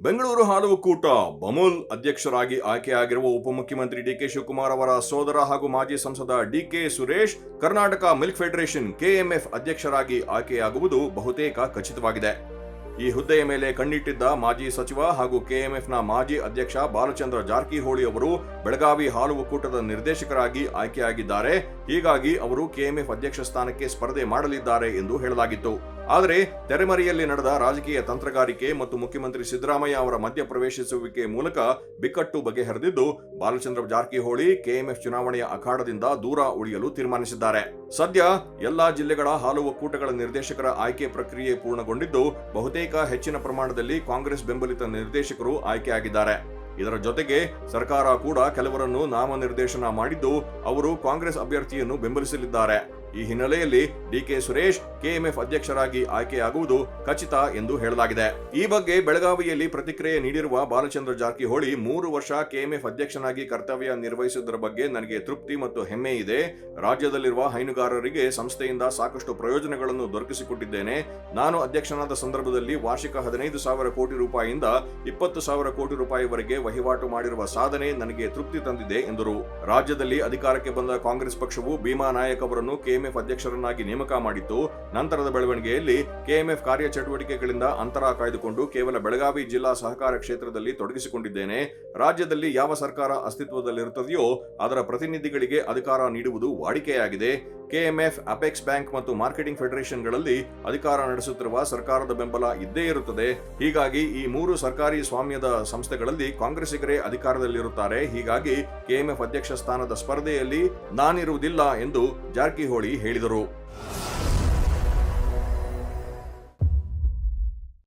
ಬೆಂಗಳೂರು ಹಾಲು ಒಕ್ಕೂಟ ಬಮೂಲ್ ಅಧ್ಯಕ್ಷರಾಗಿ ಆಯ್ಕೆಯಾಗಿರುವ ಉಪಮುಖ್ಯಮಂತ್ರಿ ಡಿಕೆ ಶಿವಕುಮಾರ್ ಅವರ ಸೋದರ ಹಾಗೂ ಮಾಜಿ ಸಂಸದ DK Suresh Karnataka milk federation KMF ಅಧ್ಯಕ್ಷರಾಗಿ ಆಯ್ಕೆಯಾಗುವುದು ಬಹುತೇಕ ಖಚಿತವಾಗಿದೆ. ಈ ಹುದ್ದೆಯ ಮೇಲೆ ಕಣ್ಣಿಟ್ಟಿದ್ದ ಮಾಜಿ ಸಚಿವ ಹಾಗೂ ಕೆಎಂಎಫ್ನ ಮಾಜಿ ಅಧ್ಯಕ್ಷ ಬಾಲಚಂದ್ರ ಜಾರಕಿಹೊಳಿ ಅವರು ಬೆಳಗಾವಿ ಹಾಲು ಒಕ್ಕೂಟದ ನಿರ್ದೇಶಕರಾಗಿ ಆಯ್ಕೆಯಾಗಿದ್ದಾರೆ. ಹೀಗಾಗಿ ಅವರು ಕೆಎಂಎಫ್ ಅಧ್ಯಕ್ಷ ಸ್ಥಾನಕ್ಕೆ ಸ್ಪರ್ಧೆ ಮಾಡಲಿದ್ದಾರೆ ಎಂದು ಹೇಳಲಾಗಿತ್ತು. ಆದರೆ ತೆರೆಮರೆಯಲ್ಲಿ ನಡೆದ ರಾಜಕೀಯ ತಂತ್ರಗಾರಿಕೆ ಮತ್ತು ಮುಖ್ಯಮಂತ್ರಿ ಸಿದ್ದರಾಮಯ್ಯ ಅವರ ಮಧ್ಯ ಪ್ರವೇಶಿಸುವಿಕೆ ಮೂಲಕ ಬಿಕ್ಕಟ್ಟು ಬಗೆಹರಿದಿದ್ದು ಬಾಲಚಂದ್ರ ಜಾರಕಿಹೊಳಿ ಕೆಎಂಎಫ್ ಚುನಾವಣೆಯ ಅಖಾಡದಿಂದ ದೂರ ಉಳಿಯಲು ತೀರ್ಮಾನಿಸಿದ್ದಾರೆ. ಸದ್ಯ ಎಲ್ಲಾ ಜಿಲ್ಲೆಗಳ ಹಾಲು ಒಕ್ಕೂಟಗಳ ನಿರ್ದೇಶಕರ ಆಯ್ಕೆ ಪ್ರಕ್ರಿಯೆ ಪೂರ್ಣಗೊಂಡಿದ್ದು ಬಹುತೇಕ ಹೆಚ್ಚಿನ ಪ್ರಮಾಣದಲ್ಲಿ ಕಾಂಗ್ರೆಸ್ ಬೆಂಬಲಿತ ನಿರ್ದೇಶಕರು ಆಯ್ಕೆಯಾಗಿದ್ದಾರೆ. ಇದರ ಜೊತೆಗೆ ಸರ್ಕಾರ ಕೂಡ ಕೆಲವರನ್ನು ನಾಮನಿರ್ದೇಶನ ಮಾಡಿದ್ದು ಅವರು ಕಾಂಗ್ರೆಸ್ ಅಭ್ಯರ್ಥಿಯನ್ನು ಬೆಂಬಲಿಸಲಿದ್ದಾರೆ. ಈ ಹಿನ್ನೆಲೆಯಲ್ಲಿ ಡಿಕೆ ಸುರೇಶ್ ಕೆಎಂಎಫ್ ಅಧ್ಯಕ್ಷರಾಗಿ ಆಯ್ಕೆಯಾಗುವುದು ಖಚಿತ ಎಂದು ಹೇಳಲಾಗಿದೆ. ಈ ಬಗ್ಗೆ ಬೆಳಗಾವಿಯಲ್ಲಿ ಪ್ರತಿಕ್ರಿಯೆ ನೀಡಿರುವ ಬಾಲಚಂದ್ರ ಜಾರಕಿಹೊಳಿ 3 ವರ್ಷ ಕೆಎಂಎಫ್ ಅಧ್ಯಕ್ಷನಾಗಿ ಕರ್ತವ್ಯ ನಿರ್ವಹಿಸುವುದರ ಬಗ್ಗೆ ನನಗೆ ತೃಪ್ತಿ ಮತ್ತು ಹೆಮ್ಮೆ ಇದೆ. ರಾಜ್ಯದಲ್ಲಿರುವ ಹೈನುಗಾರರಿಗೆ ಸಂಸ್ಥೆಯಿಂದ ಸಾಕಷ್ಟು ಪ್ರಯೋಜನಗಳನ್ನು ದೊರಕಿಸಿಕೊಟ್ಟಿದ್ದೇನೆ. ನಾನು ಅಧ್ಯಕ್ಷನಾದ ಸಂದರ್ಭದಲ್ಲಿ ವಾರ್ಷಿಕ 15,000 ಕೋಟಿ ರೂಪಾಯಿಯಿಂದ 20,000 ಕೋಟಿ ರೂಪಾಯಿವರೆಗೆ ವಹಿವಾಟು ಮಾಡಿರುವ ಸಾಧನೆ ನನಗೆ ತೃಪ್ತಿ ತಂದಿದೆ ಎಂದರು. ರಾಜ್ಯದಲ್ಲಿ ಅಧಿಕಾರಕ್ಕೆ ಬಂದ ಕಾಂಗ್ರೆಸ್ ಪಕ್ಷವು ಭೀಮಾ ನಾಯಕ್ ಅವರನ್ನು ಕೆಎಂಎಫ್ ಅಧ್ಯಕ್ಷರನ್ನಾಗಿ ನೇಮಕ ಮಾಡಿತ್ತು. ನಂತರದ ಬೆಳವಣಿಗೆಯಲ್ಲಿ ಕೆಎಂಎಫ್ ಕಾರ್ಯಚಟುವಟಿಕೆಗಳಿಂದ ಅಂತರ ಕಾಯ್ದುಕೊಂಡು ಕೇವಲ ಬೆಳಗಾವಿ ಜಿಲ್ಲಾ ಸಹಕಾರ ಕ್ಷೇತ್ರದಲ್ಲಿ ತೊಡಗಿಸಿಕೊಂಡಿದ್ದೇನೆ. ರಾಜ್ಯದಲ್ಲಿ ಯಾವ ಸರ್ಕಾರ ಅಸ್ತಿತ್ವದಲ್ಲಿರುತ್ತದೆಯೋ ಅದರ ಪ್ರತಿನಿಧಿಗಳಿಗೆ ಅಧಿಕಾರ ನೀಡುವುದು ವಾಡಿಕೆಯಾಗಿದೆ. ಕೆಎಂಎಫ್, ಅಪೆಕ್ಸ್ ಬ್ಯಾಂಕ್ ಮತ್ತು ಮಾರ್ಕೆಟಿಂಗ್ ಫೆಡರೇಷನ್ಗಳಲ್ಲಿ ಅಧಿಕಾರ ನಡೆಸುತ್ತಿರುವ ಸರ್ಕಾರದ ಬೆಂಬಲ ಇದ್ದೇ ಇರುತ್ತದೆ. ಹೀಗಾಗಿ ಈ 3 ಸರ್ಕಾರಿ ಸ್ವಾಮ್ಯದ ಸಂಸ್ಥೆಗಳಲ್ಲಿ ಕಾಂಗ್ರೆಸ್ಸಿಗರೇ ಅಧಿಕಾರದಲ್ಲಿರುತ್ತಾರೆ. ಹೀಗಾಗಿ ಕೆಎಂಎಫ್ ಅಧ್ಯಕ್ಷ ಸ್ಥಾನದ ಸ್ಪರ್ಧೆಯಲ್ಲಿ ನಾನಿರುವುದಿಲ್ಲ ಎಂದು ಜಾರಕಿಹೊಳಿ ಹೇಳಿದರು.